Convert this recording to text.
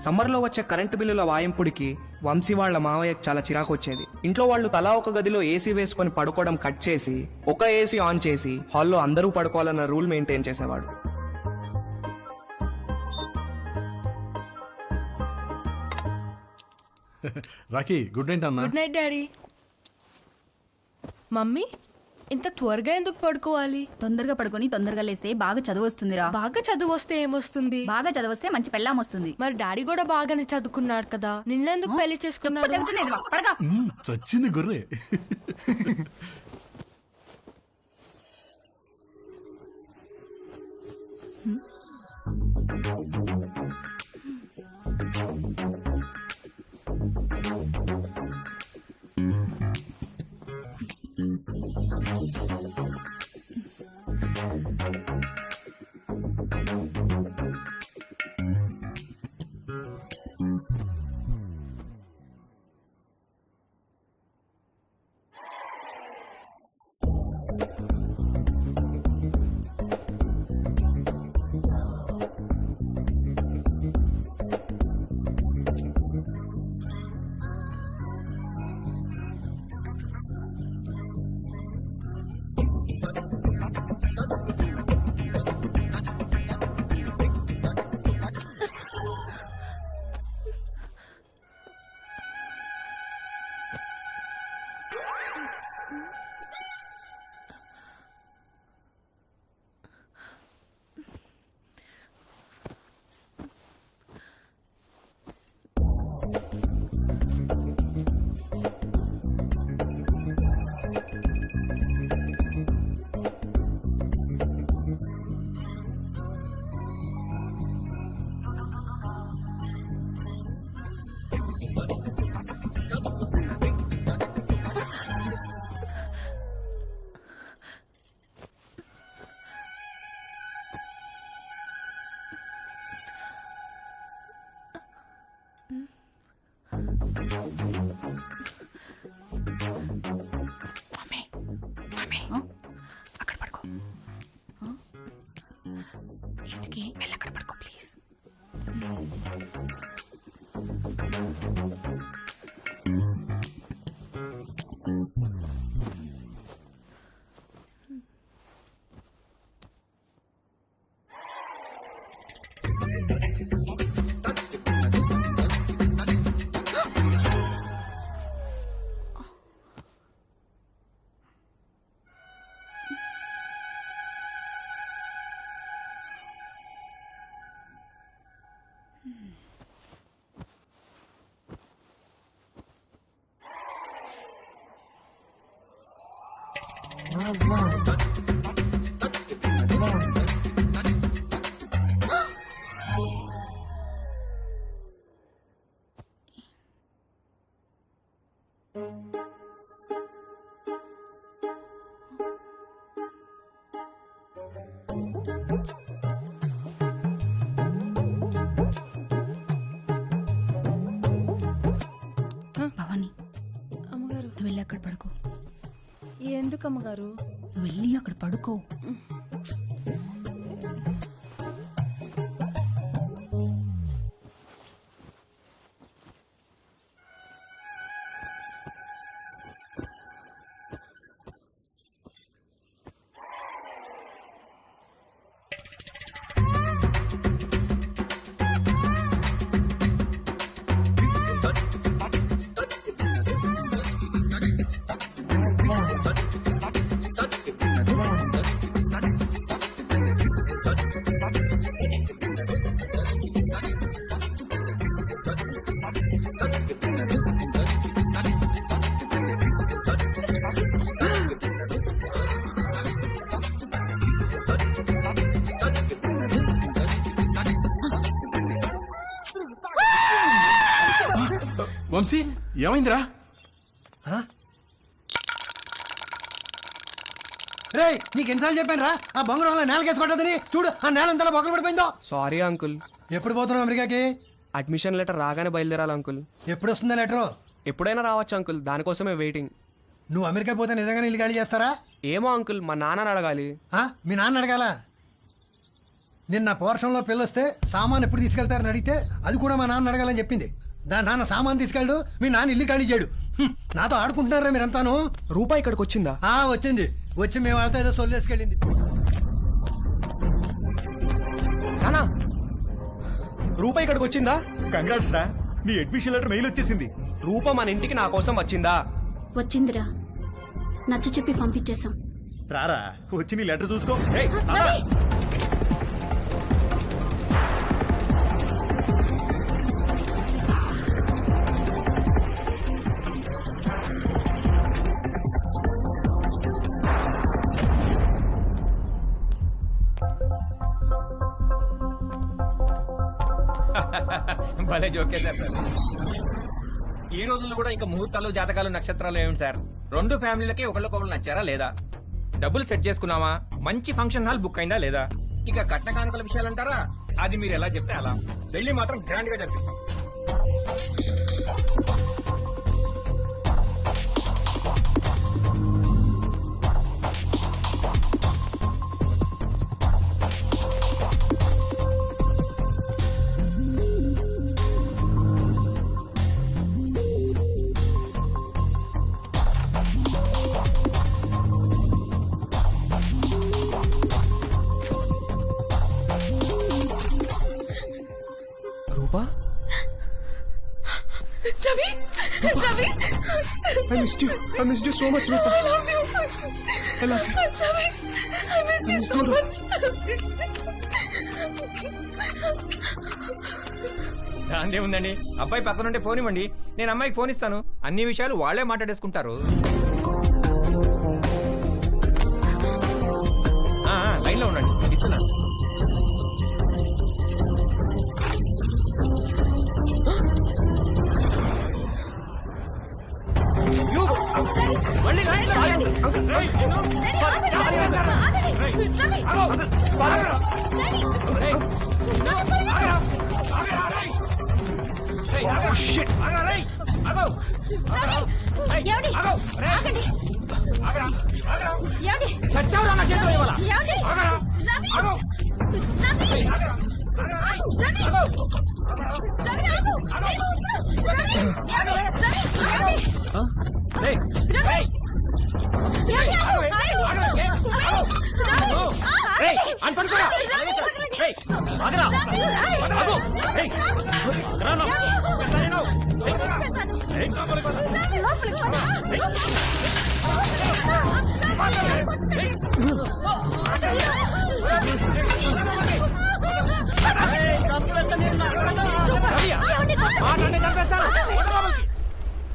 సమ్మర్లో వచ్చే కరెంటు బిల్లుల వాయింపుడికి వంశీ వాళ్ళ మావయ్యకి చాలా చిరాకు వచ్చేది. ఇంట్లో వాళ్ళు తలా ఒక గదిలో ఏసీ వేసుకొని పడుకోవడం కట్ చేసి ఒక ఏసీ ఆన్ చేసి హాల్లో అందరూ పడుకోవాలన్న రూల్ మెయింటైన్ చేసేవాడు. రాకీ గుడ్ నైట్ అన్న. Good night daddy. మమ్మీ ఇంత త్వరగా ఎందుకు పడుకోవాలి? తొందరగా పడుకొని తొందరగా లేస్తే బాగా చదువు వస్తుందిరా. బాగా చదువు వస్తే ఏమొస్తుంది? బాగా చదివస్తే మంచి పెళ్ళాం వస్తుంది. మరి డాడీ కూడా బాగానే చదువుకున్నాడు కదా, నిన్నెందుకు పెళ్లి చేసుకున్నాడు? చచ్చింది గుర్రే. అక్కడ పడుకో. ఇంటికి వెళ్ళి అక్కడ పడుకో ప్లీజ్. భవాని, అమ్మగారు నువ్వు వెళ్ళి అక్కడ పడుకో. ఎందుకు అమ్మగారు? నువ్వు వెళ్ళి అక్కడ పడుకో. వంశీ ఏమైందిరా? రే నీకు ఎన్నిసార్లు చెప్పాను రా ఆ బొంగరం నేలకేసి కొట్టదని. చూడు ఆ నేల అంతా బొక్కలు పడిపోయిందో. Sorry uncle. ఎప్పుడు పోతున్నావు అమెరికాకి? అడ్మిషన్ లెటర్ రాగానే బయలుదేరాలి అంకుల్. ఎప్పుడు వస్తుందా లెటరు? ఎప్పుడైనా రావచ్చు అంకుల్, దానికోసమే వెయిటింగ్. నువ్వు అమెరికా పోతే నిజంగానే ఇల్లు ఖాళీ చేస్తారా? ఏమో అంకుల్, మా నాన్నని అడగాలి. మీ నాన్న అడగాల? నిన్న పోర్షంలో పిల్లొస్తే సామాన్ ఎప్పుడు తీసుకెళ్తారని అడిగితే అది కూడా మా నాన్న అడగాలని చెప్పింది. దాని నాన్న సామాన్ తీసుకెళ్ళడు, మీ నాన్న ఇల్లు ఖాళీ చేయడు. నాతో ఆడుకుంటున్నారా మీరంతాను? రూపా ఇక్కడికి వచ్చిందా? వచ్చింది. వచ్చి మేము వాళ్ళతో ఏదో సొల్లేసుకెళ్ళింది. నానా, రూపా ఇక్కడికి వచ్చిందా? కంగ్రాట్స్ రా, నీ అడ్మిషన్ లెటర్ మెయిల్ వచ్చేసింది. రూపా మన ఇంటికి నా కోసం వచ్చిందా? వచ్చిందిరా, నచ్చ చెప్పి పంపించేశాం. రారా వచ్చి నీ లెటర్ చూసుకో. భలే జోకేశారు సార్. ఈ రోజుల్లో కూడా ఇంకా ముహూర్తాలు, జాతకాలు, నక్షత్రాలు ఏమిటి సార్? రెండు ఫ్యామిలీలకి ఒకళ్ళకొకళ్ళు నచ్చారా లేదా? డబ్బులు సెట్ చేసుకున్నావా? మంచి ఫంక్షన్ హాల్ బుక్ అయిందా లేదా? ఇక కట్న కానుకల విషయాలు అంటారా? అది మీరు ఎలా చెప్తే అలా. పెళ్లి మాత్రం గ్రాండ్ గా జరిపిస్తాం. రూపా, Ravi, Ravi, I missed you so much, Roopa. I love you. I love you. Ravi, I missed you so much. దాందే ఉందండి, అబ్బాయి పక్కన ఉంటే ఫోన్ ఇవ్వండి, నేను అమ్మాయికి ఫోన్ ఇస్తాను. అన్ని విషయాలు వాళ్లే మాట్లాడేసుకుంటారు. లైన్ లో ఉండండి, ఇస్తున్నాను. మళ్ళీ లైన్ లో ఆగండి. రేయ్, నిన్ను. రేయ్, ఆగు. ఆగరా. రేయ్, నిన్ను. ఆగరా. ఆగరా, రేయ్. రేయ్, ఆగరా. ఆగరా, రేయ్. ఆగు. ఆగరా. రేయ్, ఆగు. రేయ్. ఆగరా. ఆగరా. చచ్చావురా నా చేతిలో ఇవాళ. ఆగరా. ఆగు. రేయ్, ఆగరా. ఆగరా, రేయ్. ఆగు. రేయ్, రేయ్. రేయ్, అని పడుకోరా. రేయ్, ఆగరా. ఆగు. రేయ్, రాను. వెళ్తానేను. రేయ్, లోపలికి పద. రేయ్. రేయ్.